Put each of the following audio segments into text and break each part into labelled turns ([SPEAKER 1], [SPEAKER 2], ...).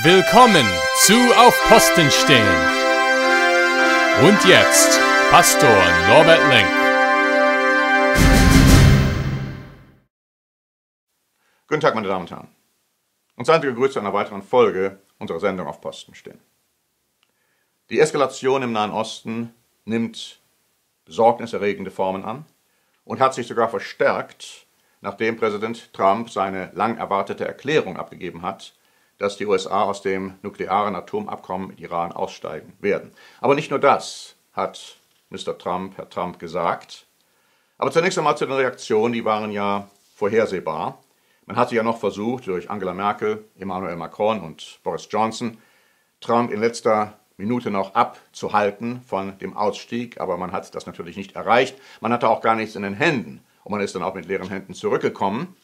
[SPEAKER 1] Willkommen zu Auf Posten stehen. Und jetzt Pastor Norbert Lenk.
[SPEAKER 2] Guten Tag, meine Damen und Herren. Und seien Sie gegrüßt zu einer weiteren Folge unserer Sendung Auf Posten stehen. Die Eskalation im Nahen Osten nimmt besorgniserregende Formen an und hat sich sogar verstärkt, nachdem Präsident Trump seine lang erwartete Erklärung abgegeben hat, dass die USA aus dem nuklearen Atomabkommen mit Iran aussteigen werden. Aber nicht nur das hat Herr Trump gesagt. Aber zunächst einmal zu den Reaktionen, die waren ja vorhersehbar. Man hatte ja noch versucht, durch Angela Merkel, Emmanuel Macron und Boris Johnson, Trump in letzter Minute noch abzuhalten von dem Ausstieg, aber man hat das natürlich nicht erreicht. Man hatte auch gar nichts in den Händen und man ist dann auch mit leeren Händen zurückgekommen.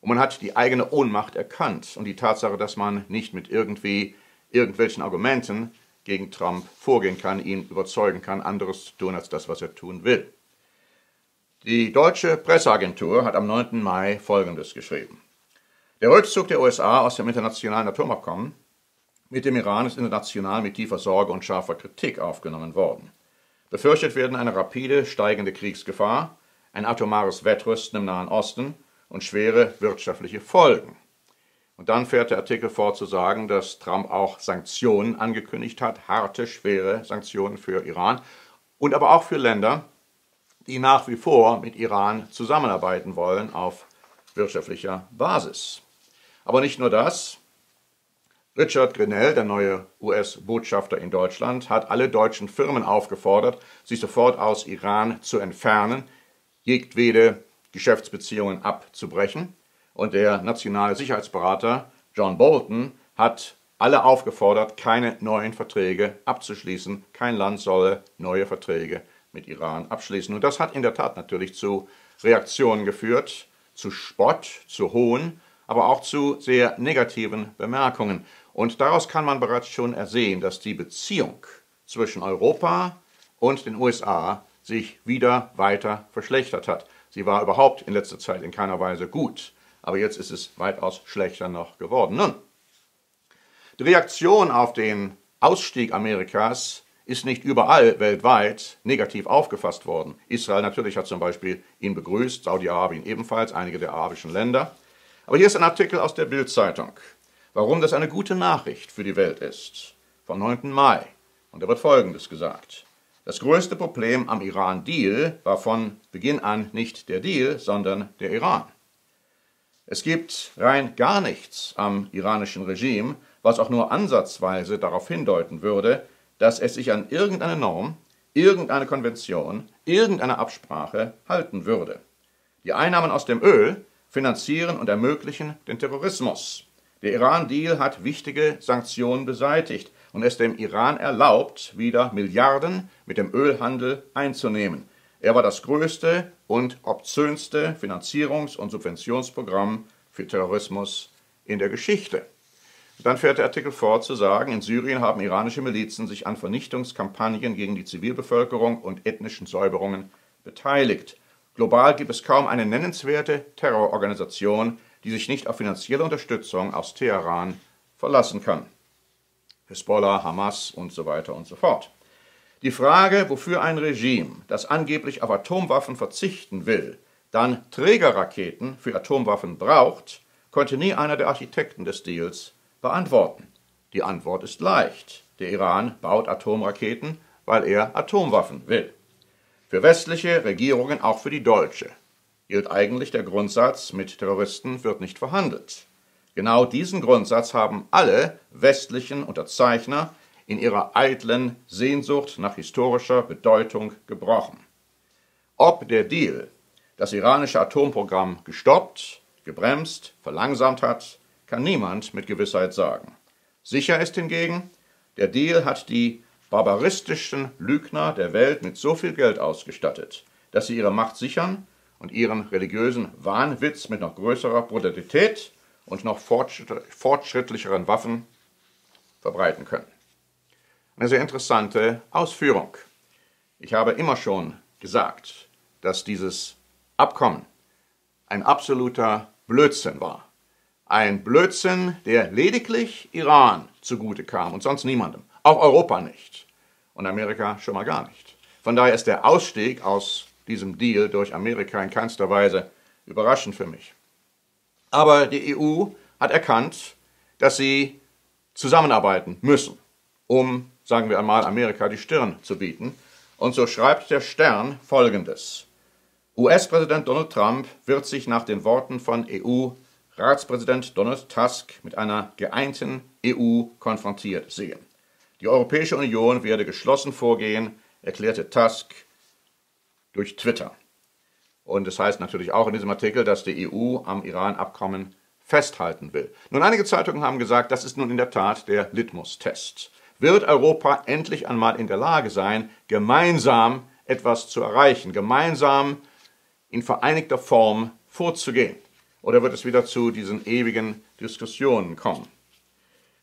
[SPEAKER 2] Und man hat die eigene Ohnmacht erkannt und die Tatsache, dass man nicht mit irgendwelchen Argumenten gegen Trump vorgehen kann, ihn überzeugen kann, anderes zu tun als das, was er tun will. Die deutsche Presseagentur hat am 9. Mai Folgendes geschrieben. Der Rückzug der USA aus dem internationalen Atomabkommen mit dem Iran ist international mit tiefer Sorge und scharfer Kritik aufgenommen worden. Befürchtet werden eine rapide steigende Kriegsgefahr, ein atomares Wettrüsten im Nahen Osten und schwere wirtschaftliche Folgen. Und dann fährt der Artikel fort zu sagen, dass Trump auch Sanktionen angekündigt hat, harte, schwere Sanktionen für Iran und aber auch für Länder, die nach wie vor mit Iran zusammenarbeiten wollen auf wirtschaftlicher Basis. Aber nicht nur das. Richard Grenell, der neue US-Botschafter in Deutschland, hat alle deutschen Firmen aufgefordert, sich sofort aus Iran zu entfernen, jedwede Geschäftsbeziehungen abzubrechen. Und der nationale Sicherheitsberater John Bolton hat alle aufgefordert, keine neuen Verträge abzuschließen. Kein Land solle neue Verträge mit Iran abschließen. Und das hat in der Tat natürlich zu Reaktionen geführt, zu Spott, zu Hohn, aber auch zu sehr negativen Bemerkungen. Und daraus kann man bereits schon ersehen, dass die Beziehung zwischen Europa und den USA sich wieder weiter verschlechtert hat. Sie war überhaupt in letzter Zeit in keiner Weise gut, aber jetzt ist es weitaus schlechter noch geworden. Nun, die Reaktion auf den Ausstieg Amerikas ist nicht überall weltweit negativ aufgefasst worden. Israel natürlich hat zum Beispiel ihn begrüßt, Saudi-Arabien ebenfalls, einige der arabischen Länder. Aber hier ist ein Artikel aus der Bild-Zeitung, warum das eine gute Nachricht für die Welt ist, vom 9. Mai. Und da wird Folgendes gesagt. Das größte Problem am Iran-Deal war von Beginn an nicht der Deal, sondern der Iran. Es gibt rein gar nichts am iranischen Regime, was auch nur ansatzweise darauf hindeuten würde, dass es sich an irgendeine Norm, irgendeine Konvention, irgendeine Absprache halten würde. Die Einnahmen aus dem Öl finanzieren und ermöglichen den Terrorismus. Der Iran-Deal hat wichtige Sanktionen beseitigt und es dem Iran erlaubt, wieder Milliarden mit dem Ölhandel einzunehmen. Er war das größte und obszönste Finanzierungs- und Subventionsprogramm für Terrorismus in der Geschichte. Dann fährt der Artikel fort zu sagen, in Syrien haben iranische Milizen sich an Vernichtungskampagnen gegen die Zivilbevölkerung und ethnischen Säuberungen beteiligt. Global gibt es kaum eine nennenswerte Terrororganisation, die sich nicht auf finanzielle Unterstützung aus Teheran verlassen kann. Hisbollah, Hamas und so weiter und so fort. Die Frage, wofür ein Regime, das angeblich auf Atomwaffen verzichten will, dann Trägerraketen für Atomwaffen braucht, konnte nie einer der Architekten des Deals beantworten. Die Antwort ist leicht. Der Iran baut Atomraketen, weil er Atomwaffen will. Für westliche Regierungen, auch für die deutsche, gilt eigentlich der Grundsatz, mit Terroristen wird nicht verhandelt. Genau diesen Grundsatz haben alle westlichen Unterzeichner in ihrer eitlen Sehnsucht nach historischer Bedeutung gebrochen. Ob der Deal das iranische Atomprogramm gestoppt, gebremst, verlangsamt hat, kann niemand mit Gewissheit sagen. Sicher ist hingegen, der Deal hat die barbaristischen Lügner der Welt mit so viel Geld ausgestattet, dass sie ihre Macht sichern und ihren religiösen Wahnwitz mit noch größerer Brutalität und noch fortschrittlicheren Waffen verbreiten können. Eine sehr interessante Ausführung. Ich habe immer schon gesagt, dass dieses Abkommen ein absoluter Blödsinn war. Ein Blödsinn, der lediglich Iran zugute kam und sonst niemandem. Auch Europa nicht. Und Amerika schon mal gar nicht. Von daher ist der Ausstieg aus diesem Deal durch Amerika in keinster Weise überraschend für mich. Aber die EU hat erkannt, dass sie zusammenarbeiten müssen, um, sagen wir einmal, Amerika die Stirn zu bieten. Und so schreibt der Stern Folgendes: US-Präsident Donald Trump wird sich nach den Worten von EU-Ratspräsident Donald Tusk mit einer geeinten EU konfrontiert sehen. Die Europäische Union werde geschlossen vorgehen, erklärte Tusk durch Twitter. Und es heißt natürlich auch in diesem Artikel, dass die EU am Iran-Abkommen festhalten will. Nun, einige Zeitungen haben gesagt, das ist nun in der Tat der Litmus-Test. Wird Europa endlich einmal in der Lage sein, gemeinsam etwas zu erreichen, gemeinsam in vereinigter Form vorzugehen? Oder wird es wieder zu diesen ewigen Diskussionen kommen?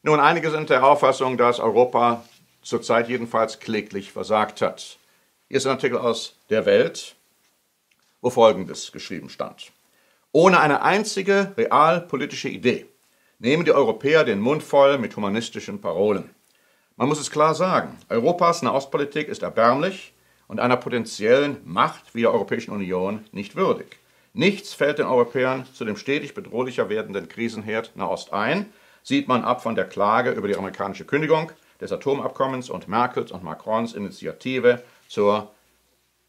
[SPEAKER 2] Nun, einige sind der Auffassung, dass Europa zurzeit jedenfalls kläglich versagt hat. Hier ist ein Artikel aus der Welt, wo Folgendes geschrieben stand: Ohne eine einzige realpolitische Idee nehmen die Europäer den Mund voll mit humanistischen Parolen. Man muss es klar sagen, Europas Nahostpolitik ist erbärmlich und einer potenziellen Macht wie der Europäischen Union nicht würdig. Nichts fällt den Europäern zu dem stetig bedrohlicher werdenden Krisenherd Nahost ein, sieht man ab von der Klage über die amerikanische Kündigung des Atomabkommens und Merkels und Macrons Initiative zur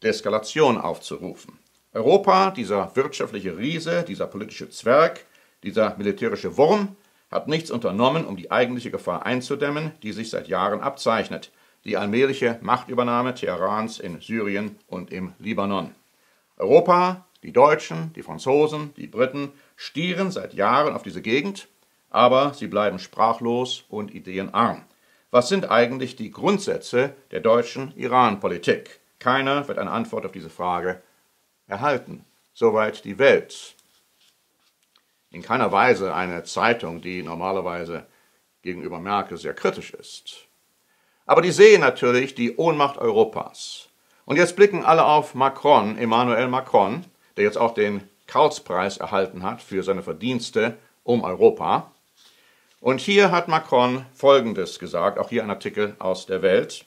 [SPEAKER 2] Eskalation aufzurufen. Europa, dieser wirtschaftliche Riese, dieser politische Zwerg, dieser militärische Wurm, hat nichts unternommen, um die eigentliche Gefahr einzudämmen, die sich seit Jahren abzeichnet: die allmähliche Machtübernahme Teherans in Syrien und im Libanon. Europa, die Deutschen, die Franzosen, die Briten stieren seit Jahren auf diese Gegend, aber sie bleiben sprachlos und ideenarm. Was sind eigentlich die Grundsätze der deutschen Iran-Politik? Keiner wird eine Antwort auf diese Frage erhalten. Soweit die Welt. In keiner Weise eine Zeitung, die normalerweise gegenüber Merkel sehr kritisch ist. Aber die sehen natürlich die Ohnmacht Europas. Und jetzt blicken alle auf Macron, Emmanuel Macron, der jetzt auch den Karlspreis erhalten hat für seine Verdienste um Europa. Und hier hat Macron Folgendes gesagt, auch hier ein Artikel aus der Welt.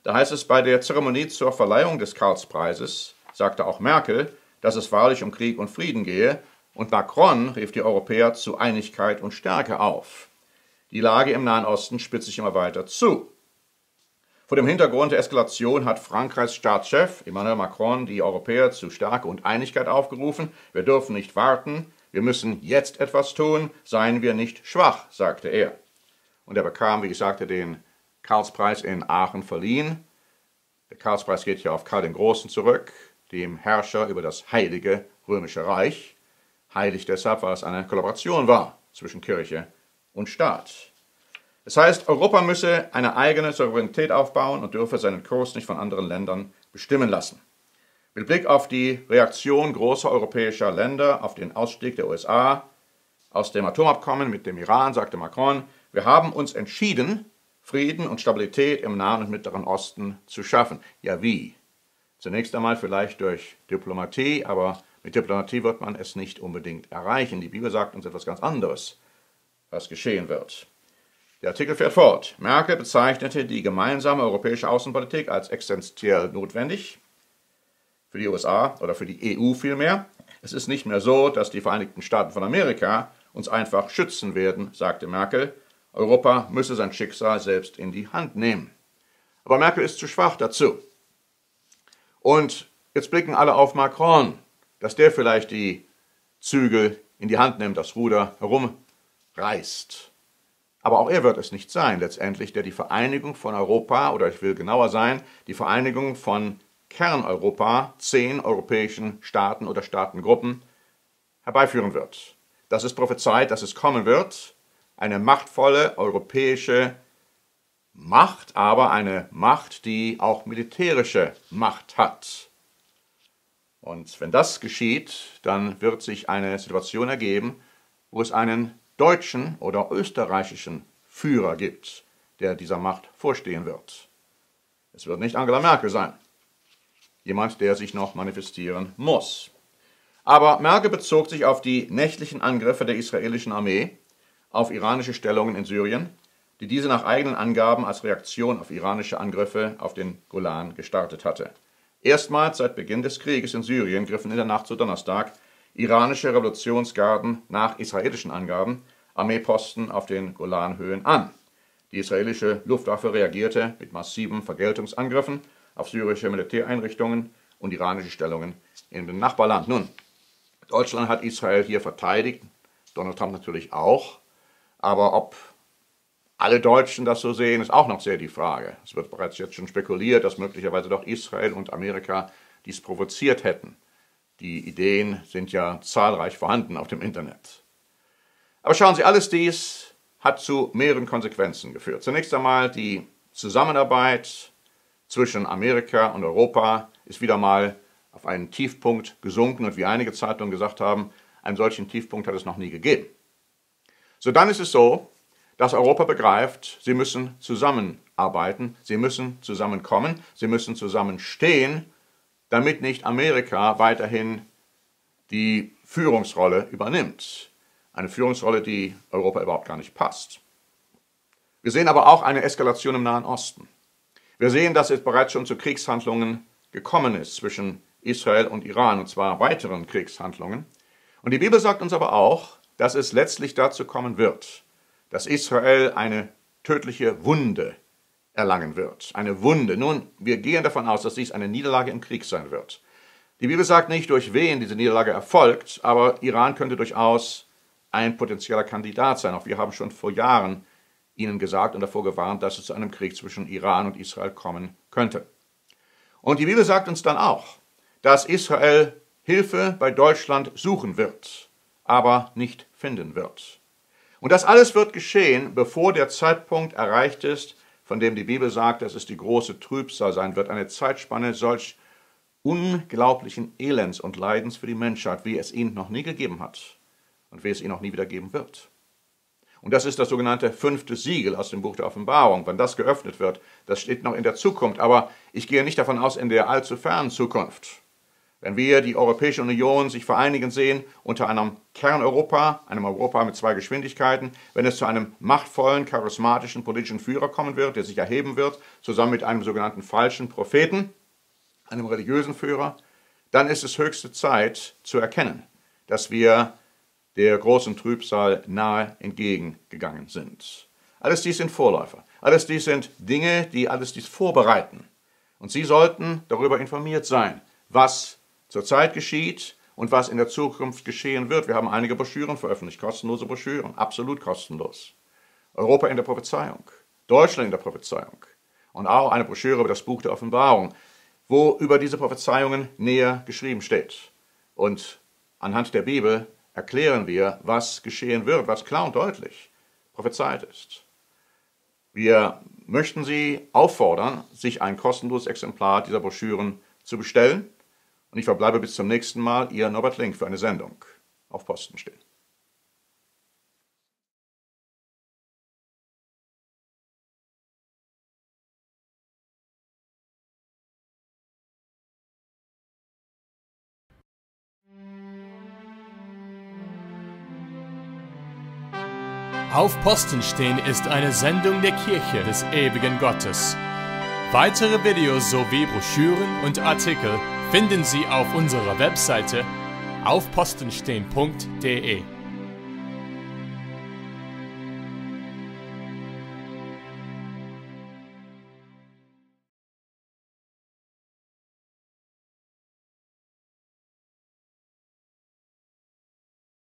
[SPEAKER 2] Da heißt es: Bei der Zeremonie zur Verleihung des Karlspreises sagte auch Merkel, dass es wahrlich um Krieg und Frieden gehe, und Macron rief die Europäer zu Einigkeit und Stärke auf. Die Lage im Nahen Osten spitzt sich immer weiter zu. Vor dem Hintergrund der Eskalation hat Frankreichs Staatschef Emmanuel Macron die Europäer zu Stärke und Einigkeit aufgerufen. Wir dürfen nicht warten, wir müssen jetzt etwas tun, seien wir nicht schwach, sagte er. Und er bekam, wie ich sagte, den Karlspreis in Aachen verliehen. Der Karlspreis geht hier auf Karl den Großen zurück, dem Herrscher über das heilige Römische Reich. Heilig deshalb, weil es eine Kollaboration war zwischen Kirche und Staat. Das heißt, Europa müsse eine eigene Souveränität aufbauen und dürfe seinen Kurs nicht von anderen Ländern bestimmen lassen. Mit Blick auf die Reaktion großer europäischer Länder auf den Ausstieg der USA aus dem Atomabkommen mit dem Iran, sagte Macron: Wir haben uns entschieden, Frieden und Stabilität im Nahen und Mittleren Osten zu schaffen. Ja, wie? Zunächst einmal vielleicht durch Diplomatie, aber mit Diplomatie wird man es nicht unbedingt erreichen. Die Bibel sagt uns etwas ganz anderes, was geschehen wird. Der Artikel fährt fort. Merkel bezeichnete die gemeinsame europäische Außenpolitik als existenziell notwendig für die USA oder für die EU vielmehr. Es ist nicht mehr so, dass die Vereinigten Staaten von Amerika uns einfach schützen werden, sagte Merkel. Europa müsse sein Schicksal selbst in die Hand nehmen. Aber Merkel ist zu schwach dazu. Und jetzt blicken alle auf Macron, dass der vielleicht die Zügel in die Hand nimmt, das Ruder herumreißt. Aber auch er wird es nicht sein, letztendlich, der die Vereinigung von Europa, oder ich will genauer sein, die Vereinigung von Kerneuropa, 10 europäischen Staaten oder Staatengruppen, herbeiführen wird. Das ist prophezeit, dass es kommen wird. Eine machtvolle europäische Macht, aber eine Macht, die auch militärische Macht hat. Und wenn das geschieht, dann wird sich eine Situation ergeben, wo es einen deutschen oder österreichischen Führer gibt, der dieser Macht vorstehen wird. Es wird nicht Angela Merkel sein. Jemand, der sich noch manifestieren muss. Aber Merkel bezog sich auf die nächtlichen Angriffe der israelischen Armee auf iranische Stellungen in Syrien, die diese nach eigenen Angaben als Reaktion auf iranische Angriffe auf den Golan gestartet hatte. Erstmals seit Beginn des Krieges in Syrien griffen in der Nacht zu Donnerstag iranische Revolutionsgarden nach israelischen Angaben Armeeposten auf den Golanhöhen an. Die israelische Luftwaffe reagierte mit massiven Vergeltungsangriffen auf syrische Militäreinrichtungen und iranische Stellungen in dem Nachbarland. Nun, Deutschland hat Israel hier verteidigt, Donald Trump natürlich auch, aber ob alle Deutschen das so sehen, ist auch noch sehr die Frage. Es wird bereits jetzt schon spekuliert, dass möglicherweise doch Israel und Amerika dies provoziert hätten. Die Ideen sind ja zahlreich vorhanden auf dem Internet. Aber schauen Sie, alles dies hat zu mehreren Konsequenzen geführt. Zunächst einmal die Zusammenarbeit zwischen Amerika und Europa ist wieder mal auf einen Tiefpunkt gesunken und wie einige Zeitungen gesagt haben, einen solchen Tiefpunkt hat es noch nie gegeben. So, dann ist es so, dass Europa begreift, sie müssen zusammenarbeiten, sie müssen zusammenkommen, sie müssen zusammenstehen, damit nicht Amerika weiterhin die Führungsrolle übernimmt. Eine Führungsrolle, die Europa überhaupt gar nicht passt. Wir sehen aber auch eine Eskalation im Nahen Osten. Wir sehen, dass es bereits schon zu Kriegshandlungen gekommen ist zwischen Israel und Iran, und zwar weiteren Kriegshandlungen. Und die Bibel sagt uns aber auch, dass es letztlich dazu kommen wird, dass Israel eine tödliche Wunde erlangen wird. Eine Wunde. Nun, wir gehen davon aus, dass dies eine Niederlage im Krieg sein wird. Die Bibel sagt nicht, durch wen diese Niederlage erfolgt, aber Iran könnte durchaus ein potenzieller Kandidat sein. Auch wir haben schon vor Jahren Ihnen gesagt und davor gewarnt, dass es zu einem Krieg zwischen Iran und Israel kommen könnte. Und die Bibel sagt uns dann auch, dass Israel Hilfe bei Deutschland suchen wird, aber nicht finden wird. Und das alles wird geschehen, bevor der Zeitpunkt erreicht ist, von dem die Bibel sagt, dass es die große Trübsal sein wird, eine Zeitspanne solch unglaublichen Elends und Leidens für die Menschheit, wie es ihn noch nie gegeben hat und wie es ihn auch nie wieder geben wird. Und das ist das sogenannte 5. Siegel aus dem Buch der Offenbarung. Wann das geöffnet wird, das steht noch in der Zukunft, aber ich gehe nicht davon aus, in der allzu fernen Zukunft. Wenn wir die Europäische Union sich vereinigen sehen unter einem Kerneuropa, einem Europa mit 2 Geschwindigkeiten, wenn es zu einem machtvollen, charismatischen politischen Führer kommen wird, der sich erheben wird, zusammen mit einem sogenannten falschen Propheten, einem religiösen Führer, dann ist es höchste Zeit zu erkennen, dass wir der großen Trübsal nahe entgegengegangen sind. Alles dies sind Vorläufer. Alles dies sind Dinge, die alles dies vorbereiten. Und Sie sollten darüber informiert sein, was zurzeit geschieht und was in der Zukunft geschehen wird. Wir haben einige Broschüren veröffentlicht, kostenlose Broschüren, absolut kostenlos. Europa in der Prophezeiung, Deutschland in der Prophezeiung und auch eine Broschüre über das Buch der Offenbarung, wo über diese Prophezeiungen näher geschrieben steht. Und anhand der Bibel erklären wir, was geschehen wird, was klar und deutlich prophezeit ist. Wir möchten Sie auffordern, sich ein kostenloses Exemplar dieser Broschüren zu bestellen. Und ich verbleibe bis zum nächsten Mal, Ihr Norbert Link für eine Sendung auf Posten stehen.
[SPEAKER 1] Auf Posten stehen ist eine Sendung der Kirche des ewigen Gottes. Weitere Videos sowie Broschüren und Artikel finden Sie auf unserer Webseite aufpostenstehen.de.